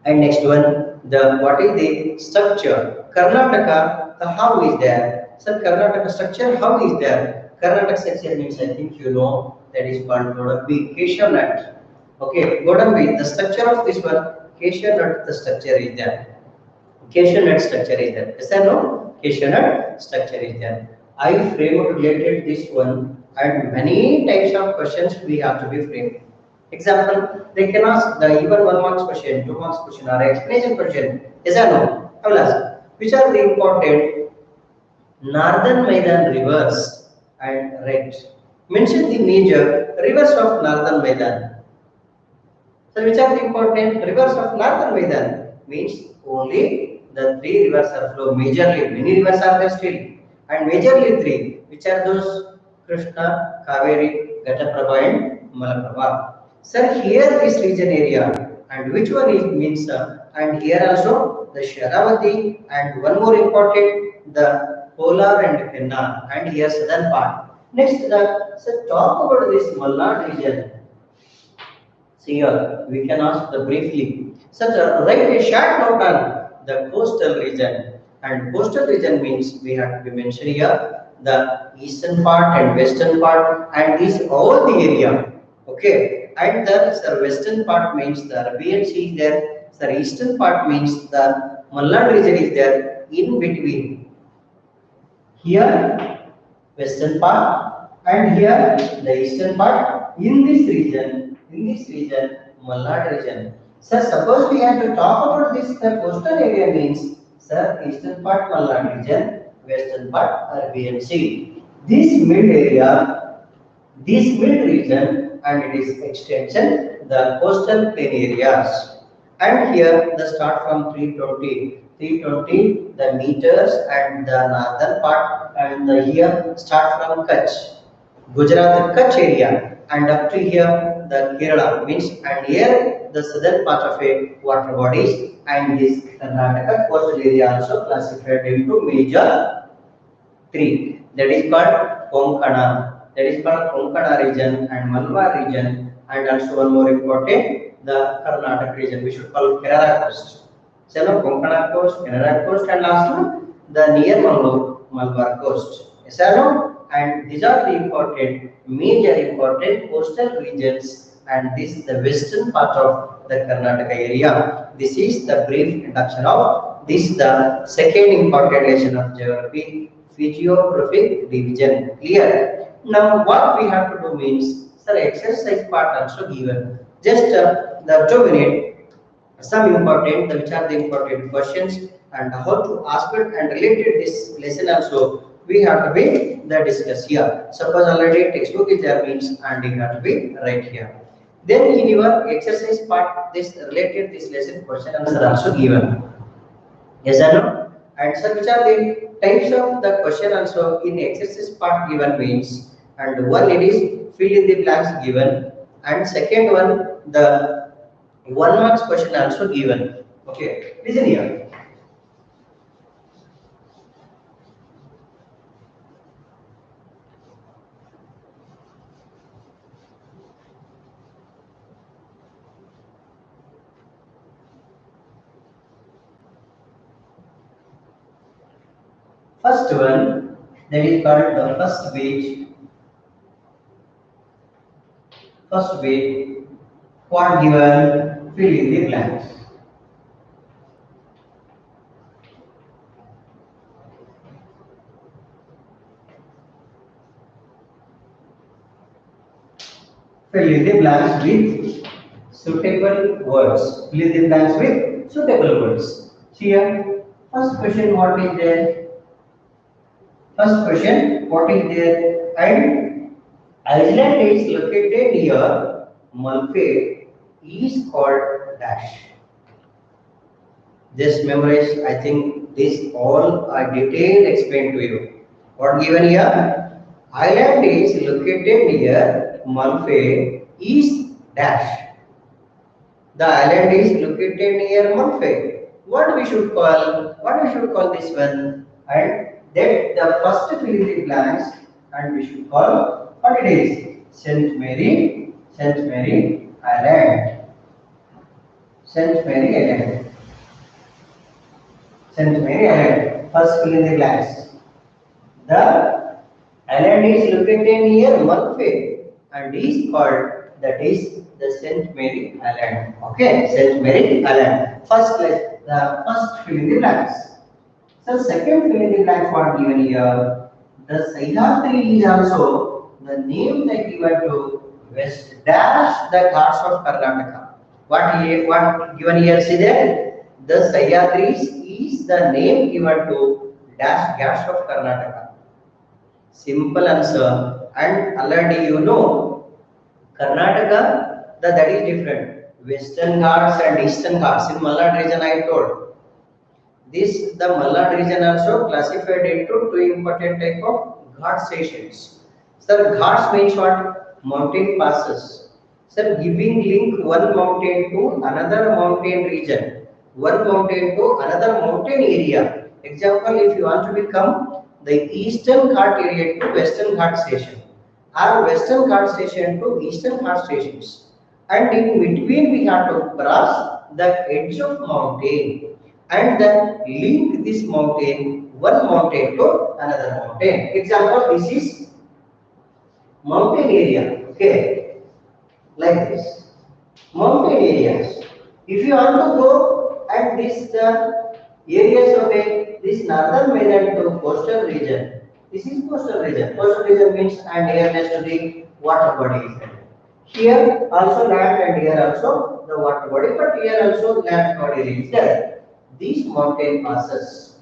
And next one, the what is the structure? Karnataka, the how is there? So Karnataka structure, how is there? Karnataka structure means, I think you know, that is called Godambi Keshav nut. Okay, Godambi, the structure of this one, Keshav nut, the structure is there. Cashew nut structure is there. Yes or no? Cashew nut structure is there. I framed related this one, and many types of questions we have to be framed. Example, they can ask the even 1 marks question, 2 marks question, or explanation question. Yes or no? I will ask. Which are the important northern Maidan rivers and rivers? Mention the major rivers of northern Maidan. So which are the important rivers of northern Maidan? Means only the three rivers are flow majorly. Many rivers are there still, and majorly three. Which are those? Krishna, Kaveri, Ghataprabha, and Malaprabha. Sir, here this region area, and which one is means? And here also the Sharavati, and one more important, the Polar and Penna, and here southern part. Next, talk about this Malnad region. See here, we can ask the briefly. Write a short note on the coastal region. And coastal region means we have to be mentioned here the eastern part and western part, and this all the area. Okay, and the western part means the Arabian Sea is there. The eastern part means the Malnad region is there in between. Here, western part, and here the eastern part. In this region, Malnad region. Sir, suppose we have to talk about this, the coastal area means, sir, eastern part Malnad region, western part Arabian Sea. This mid region, and it is extension, the coastal plain areas. And here the start from 320 the meters, and the northern part, and the here start from Kutch, Gujarat Kutch area, and up to here the Kerala means, and here the southern part of a water bodies, and this Karnataka coastal area also classified into major three, that is called Konkana region and Malabar region, and also one more important, the Karnataka region. We should call Kerala coast. So now Konkana coast, Kerala coast, and last one the near Malabar coast. Yes or no? And these are the important, major important coastal regions, and this is the western part of the Karnataka area. This is the brief introduction of this, the second important lesson of geography, physiographic division. Clear? Now what we have to do means, sir, exercise part also given. Just the 2 minutes, some important, which are the important questions, and how to ask it, and related this lesson also we have to be the discuss here. Suppose already textbook is there means, and you have to be right here. Then in your exercise part, this related this lesson question answer also given. Yes or no? And sir, which are the types of the question also in exercise part given means, and one it is fill in the blanks given, and second one the 1 marks question also given. Okay, listen here. First one, that is called the first page. First page, what given, fill in the blanks. Fill in the blanks with suitable words. Fill in the blanks with suitable words. See here, first question, what is there? First question, what is there? And island is located here. Malpe is called dash. Just memorize. I think this all are detailed explained to you. What given here? Island is located here. Malpe is dash. The island is located near Malpe. What we should call? What we should call this one? And that the first fill in the blanks, and we should call what it is, Saint Mary Island. Saint Mary Island. Saint Mary Island. First fill in the blanks. The island is located near Malpe and is called, that is the Saint Mary Island. Okay, Saint Mary Island. First, the first fill in the blanks. So second fill in the blanks what given here. The Sahyadri is also the name that given to West Dash the Ghats of Karnataka. What given here? See there, the Sahyadris is the name given to Dash Ghats of Karnataka. Simple answer. And already you know Karnataka, that is different. Western Ghats and Eastern Ghats in Malad region I told. This the Malad region also classified into two important type of Ghat stations. Sir, Ghats means what? Mountain passes. Sir, giving link one mountain to another mountain region, one mountain to another mountain area. Example, if you want to become the Eastern Ghat area to Western Ghat station, or Western Ghat station to Eastern Ghat stations, and in between we have to cross the edge of mountain and then link this mountain, one mountain to another mountain. Example, this is mountain area, okay, like this. Mountain areas. If you want to go and this the areas of this northern mainland to coastal region, this is coastal region. Coastal region means and nearness to the water body. Here also land and here also the water body, but here also land body is there. These mountain passes.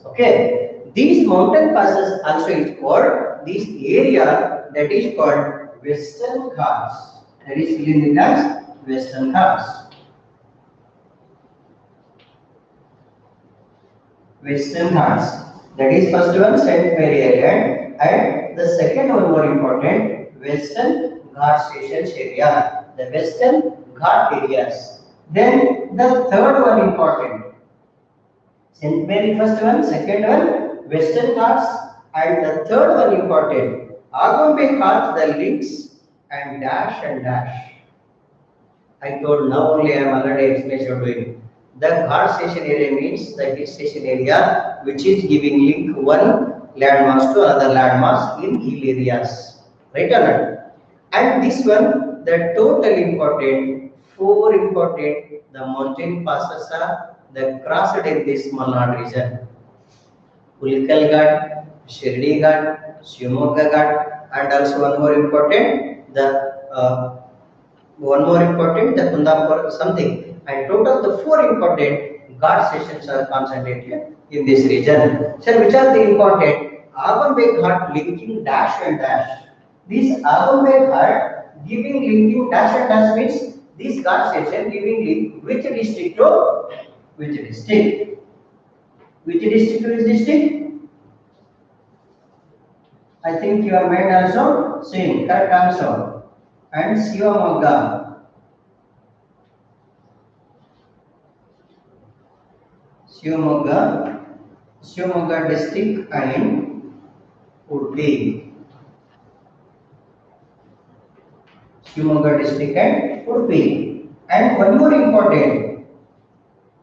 Okay. These mountain passes also is called this area that is called Western Ghats. That is in the as Western Ghats. Western Ghats. That is first one Saint Mary Island, and the second one more important Western Ghat stations area. The Western Ghat areas. Then the third one important. Saint Mary first one, second one Western Ghats, and the third one important. Agombe Ghats, the links and dash and dash. I told now only I am already explanation doing. The Ghat station area means the hill station area which is giving link one landmass to another landmass in hill areas. Right or not? And this one, the total important, four important, the mountain passes are the crossed in this Malnad region. Ulikal Ghat, Shirdi Ghat, Shivamogga Ghat, and also one more important, the Kundapur something. And total the four important Ghat stations are concentrated in this region. So which are the important? Agombe Ghat linking dash and dash. This Agombe Ghat giving linking dash and dash means this Ghat station giving link which district to which district? Which district to which district? I think your mind also same, correct answer. And Shivamogga. Shivamogga district and Udupi. Shivamogga district and Udupi. And one more important,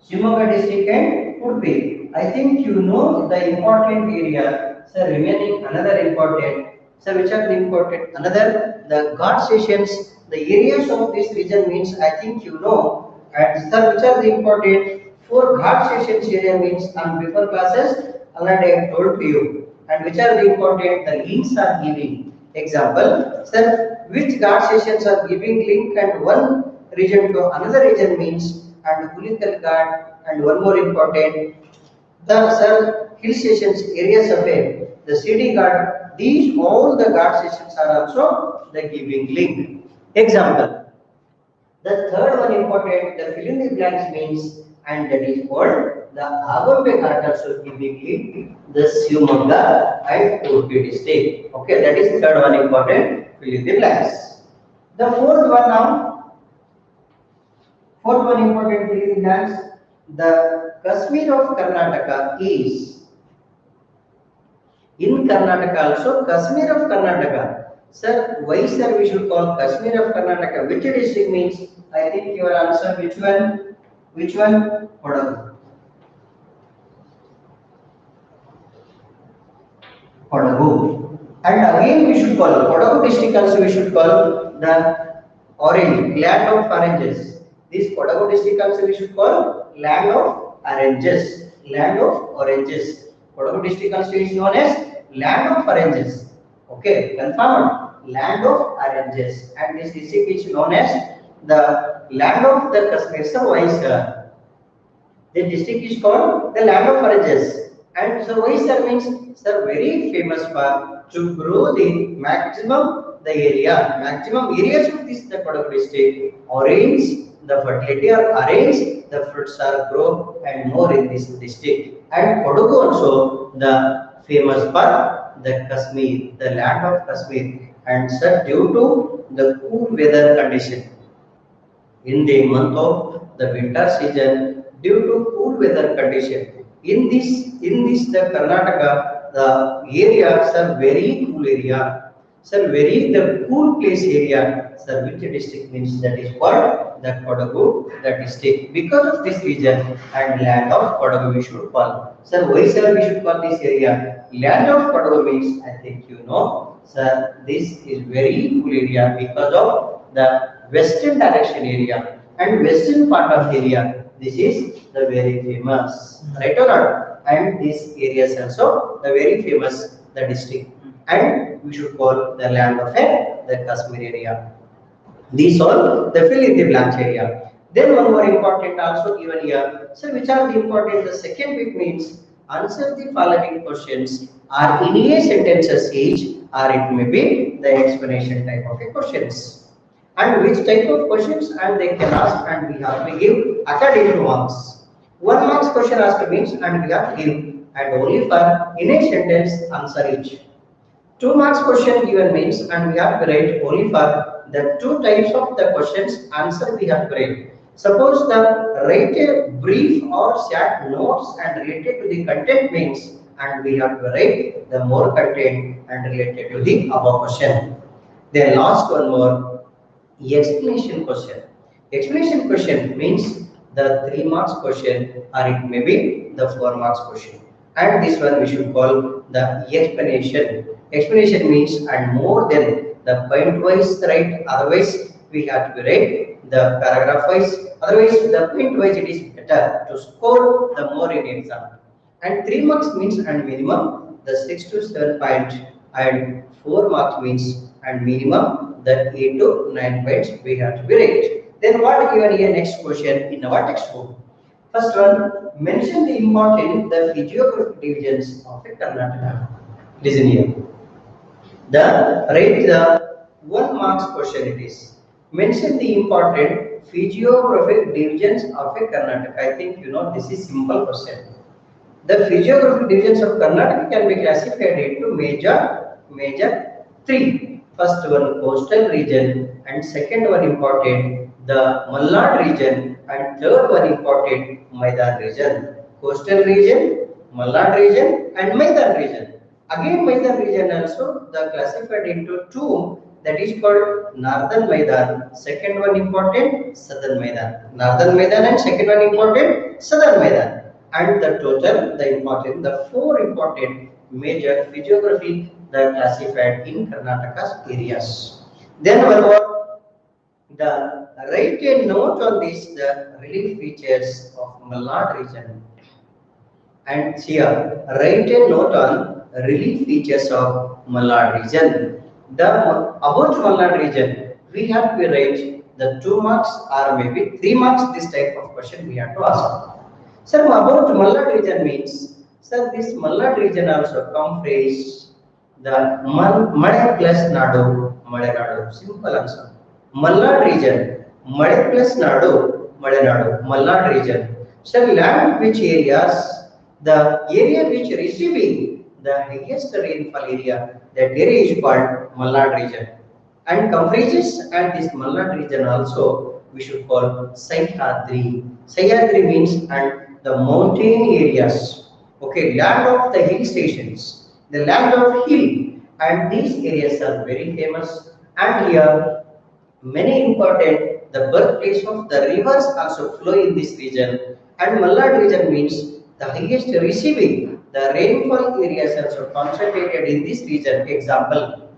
Shivamogga district and Udupi. I think you know the important area. So remaining another important. So which are the important? Another the Ghat stations. The areas of this region means I think you know. And sir, which are the important? Four Ghat stations area means on before classes already I told to you. And which are the important? The links are giving. Example, sir, which Ghat stations are giving link and one region to another region means and Ulikal Ghat and one more important. The sir hill stations areas of the city Ghat. These all the Ghat stations are also the giving link. Example, the third one important. The fill in the blanks means. And that is called the Agombe Ghat also giving link the Shivamogga and Udupi district. Okay, that is the third one important. Fill in the blanks. The fourth one now. Fourth one important fill in the blanks. The Kashmir of Karnataka is in Karnataka also. Kashmir of Karnataka Sir, why sir we should call Kashmir of Karnataka? Which district means? I think your answer which one? Which one? Kodagu. Kodagu. And again we should call Kodagu district also we should call the orange, land of oranges. This Kodagu district also we should call land of oranges. Land of oranges. Kodagu district also is known as land of oranges. Okay, confirmed. Land of oranges. And this district is known as the land of the Kashmir. So why sir? The district is called the land of oranges. And so why sir means sir very famous for to grow the maximum the area, maximum areas of this the Kodagu district. Orange, the fertility are orange, the fruits are grow and more in this district. And Kodagu also the famous for the Kashmir, the land of Kashmir. And sir, due to the cool weather condition in the month of the winter season, due to cool weather condition, in this the Karnataka, the areas are very cool area. Sir, very the cool place area. Sir, which district means that is called the Kodagu, the district. Because of this region and land of Kodagu we should call. Sir, why sir we should call this area? Land of Kodagu means I think you know, sir, this is very cool area because of the western direction area and western part of area. This is the very famous, right or not? And this area is also the very famous the district, and we should call the land of the Kashmir area. These all the fill in the blank area. Then one more important also given here. So which are the important? The second bit means answer the following questions are in a sentences each, or it may be the explanation type of a questions. And which type of questions and they can ask and we have to give according to marks. 1 marks question asked means and we have to give and only for in a sentence answer each. 2 marks question given means and we have to write only for the two types of the questions answer we have to write. Suppose the write a brief or short notes and related to the content means and we have to write the more content and related to the above question. Then last one more explanation question. Explanation question means the 3 marks question or it may be the 4 marks question. And this one we should call the explanation. Explanation means and more than the point wise right, otherwise we have to write the paragraph wise, otherwise the point wise it is better to score the more in exam. And 3 marks means and minimum the 6 to 7 point and 4 marks means and minimum the 8 to 9 points we have to be right. Then what given here next question in our textbook? First one, mention the important the physiographic divisions of a Karnataka. Listen here. The write the 1 marks question it is. Mention the important physiographic divisions of a Karnataka. I think you know this is simple question. The physiographic divisions of Karnataka can be classified into major three. First one coastal region and second one important the Malnad region and third one important Maidan region. Coastal region, Malnad region and Maidan region. Again Maidan region also the classified into two, that is called Northern Maidan. Second one important Southern Maidan. Northern Maidan and second one important Southern Maidan. And the total the important the 4 important major physiographic the classified in Karnataka's areas. Then one more the write a note on this the relief features of Malnad region. And here write a note on relief features of Malnad region. The about Malnad region we have to write the 2 marks or maybe 3 marks this type of question we have to ask. Sir, about Malnad region means, sir, this Malnad region also comprises the Made plus Nadu, Malenadu. Simple answer. Malnad region, Made plus Nadu, Malenadu, Malnad region. Sir, land which areas, the area which receiving the highest rainfall area, that area is called Malnad region. And comprises and this Malnad region also we should call Sahyadri. Sahyadri means and the mountain areas, okay, land of the hill stations, the land of hill and these areas are very famous. And here many important the birthplace of the rivers also flow in this region, and Malnad region means the highest receiving the rainfall areas also concentrated in this region. Example,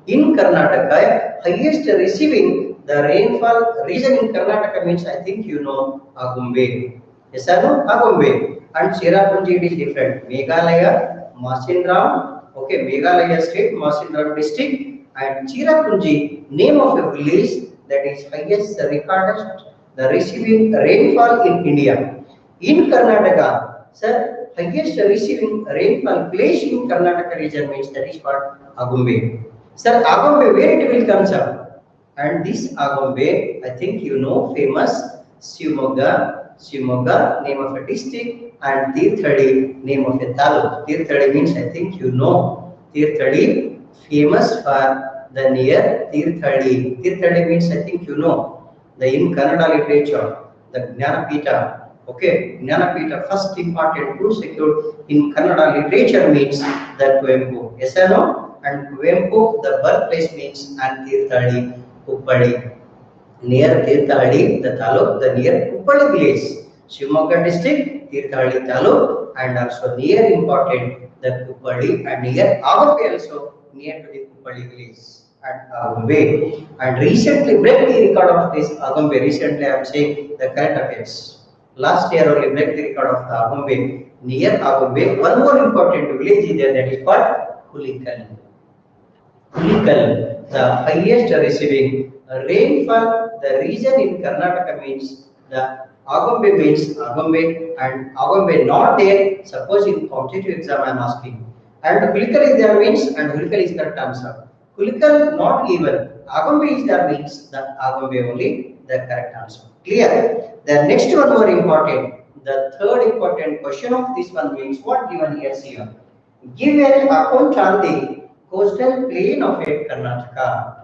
in Karnataka, highest receiving the rainfall region in Karnataka means, I think you know, Agumbe. Yes or no? Agumbe. And Cherrapunji it is different. Meghalaya, Masinram, okay, Meghalaya state, Masinram district, and Cherrapunji, name of a village that is highest recorded the receiving rainfall in India. In Karnataka, sir, highest receiving rainfall place in Karnataka region means that is what Agumbe. Sir, Agumbe, where it will come up? And this Agumbe, I think you know, famous Shivamogga, name of a district, and Tirthadi, name of a taluk. Tirthadi means, I think you know, Tirthadi, famous for the near Tirthadi. Tirthadi means, I think you know, the in Kannada literature, the Jnanapita. Okay, Jnanapita, first important to secure in Kannada literature means the Kuempu. Yes or no? And Kuempu, the birthplace means and Tirthadi, Uppadi. Near Tirthadi, the taluk, the near Uppadi village. Shivamogga district, Tirthadi taluk, and also near important the Uppadi, and near Agumbe also near to the Uppadi village and Agumbe. And recently break the record of this Agumbe. Recently I am saying the current affairs. Last year only break the record of the Agumbe. Near Agumbe, one more important village is there, that is called Hulikal. Hulikal, the highest receiving rainfall, the region in Karnataka means the Agumbe means Agumbe, and Agumbe not there. Suppose in competitive exam I am asking, and Hulikal is there means, and Hulikal is correct answer. Hulikal not given, Agumbe is there means the Agumbe only the correct answer. Clear? The next one more important. The third important question of this one means what given here? Give an account on the coastal plain of Karnataka.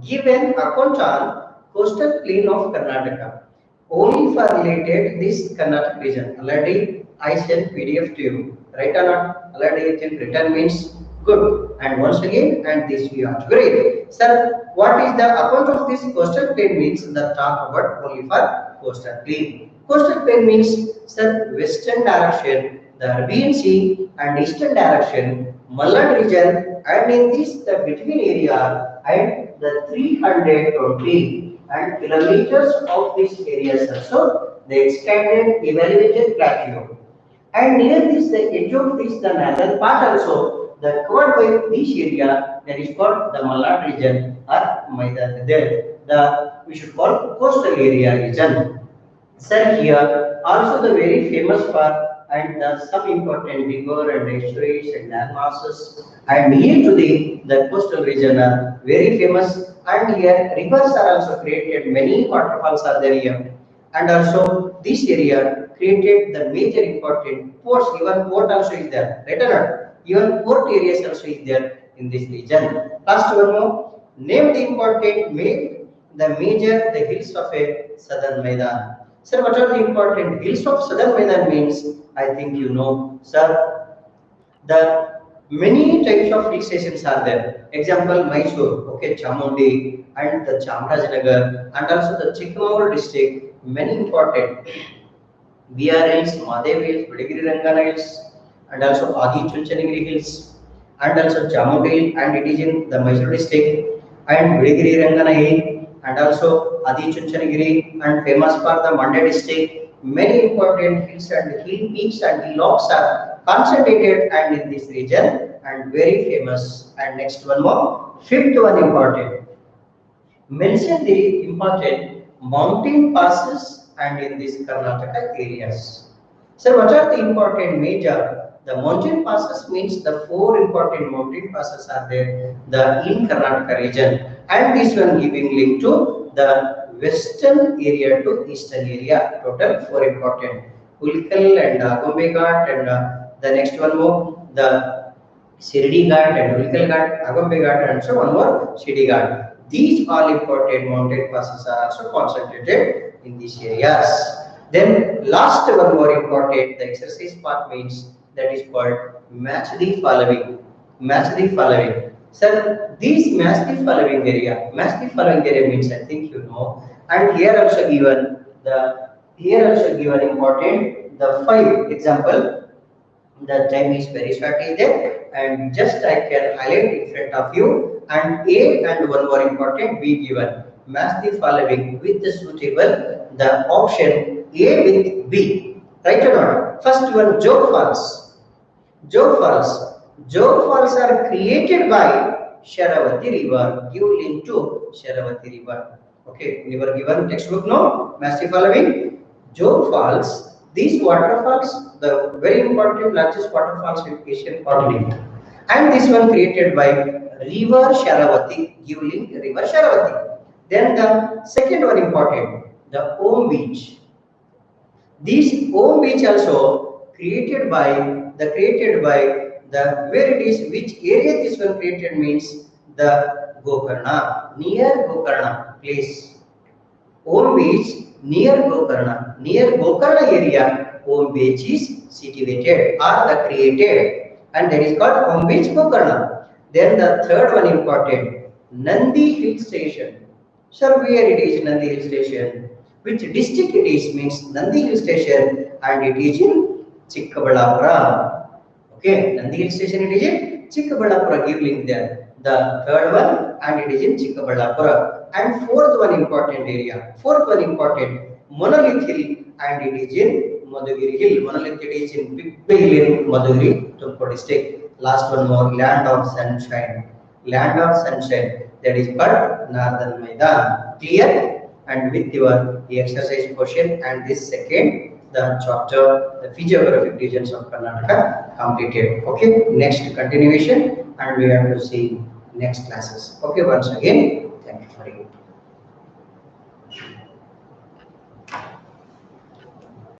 Give an account on coastal plain of Karnataka. Only for related this Karnataka region. Already I sent PDF to you. Right or not? Already you think written means good. And once again, and this we are great. Sir, what is the account of this coastal plain means the talk about only for coastal plain. Coastal plain means, sir, western direction, the Arabian Sea, and eastern direction, Malnad region, and in this the between area and the 320 and kilometers of these areas also the extended evaluated plateau. And near this the edge of this the northern part also the covered by this area that is called the Malnad region or Maidan. There the we should call coastal area region. Sir, here also the very famous for and some important river and estuaries and land masses, and here to the coastal region are very famous, and here rivers are also created, many waterfalls are there here, and also this area created the major important ports, even port also is there, right or not? Even port areas also is there in this region. Last one more, name the important the major the hills of a southern Maidan. Sir, what are the important hills of southern Maidan means? I think you know, sir. The many types of hill stations are there. Example, Mysore, okay, Chamundi, and the Chamarajanagar, and also the Chikmagalur district. Many important BR Hills, Mahadev Hills, Vidigiri Rangana Hills, and also Adi Chunchanagiri Hills, and also Chamundi, and it is in the Mysore district, and Vidigiri Rangana Hill, and also Adi Chunchanagiri, and famous for the Mande district. Many important hills and hill peaks and hillocks are concentrated and in this region and very famous. And next one more, fifth one important. Mention the important mountain passes and in these Karnataka areas. So what are the important major? The mountain passes means the four important mountain passes are there in Karnataka region, and this one giving link to the western area to eastern area. Total four important: Hulikal and Agumbe Ghat, and the next one more the Shirdi Ghat and Hulikal Ghat, Agumbe Ghat, and so one more Shirdi Ghat. These all important mountain passes are also concentrated in these areas. Then last one more important, the exercise part means that is called match the following. Match the following. Sir, these match the following area. Match the following area means I think you know. And here also given important the 5 example. The time is very short is there, and just I can highlight in front of you, and A and one more important B given. Match the following with the suitable the option A with B. Right or not? First one, Jog Falls. Jog Falls. Jog Falls are created by Sharavati River. Give link to Sharavati River. Okay, you were given textbook no? Match the following. Jog Falls. These waterfalls, the very important largest waterfalls in Asian continent. And this one created by River Sharavati. Give link River Sharavati. Then the second one important, the Om Beach. These Om Beach also created by the where it is, which area this one created means the Gokarna, near Gokarna place. Om Beach near Gokarna area, Om Beach is situated or the created, and that is called Om Beach Gokarna. Then the third one important, Nandi Hill Station. Sir, where it is Nandi Hill Station? Which district it is means Nandi Hill Station, and it is in Chikkaballapura. Okay, Nandi Hill Station it is in Chikkaballapura. Give link there. The third one, and it is in Chikkaballapura. And fourth one important area. Fourth one important, Monolith Hill, and it is in Madhugiri Hill. Monolith it is in Big Hill in Madhugiri, Tumkur district. Last one more, Land of Sunshine. Land of Sunshine. That is called Northern Maidan. Clear? And with your exercise question and this second the chapter, the physiographic regions of Karnataka completed. Okay, next continuation, and we have to see next classes. Okay, once again, thank you for it.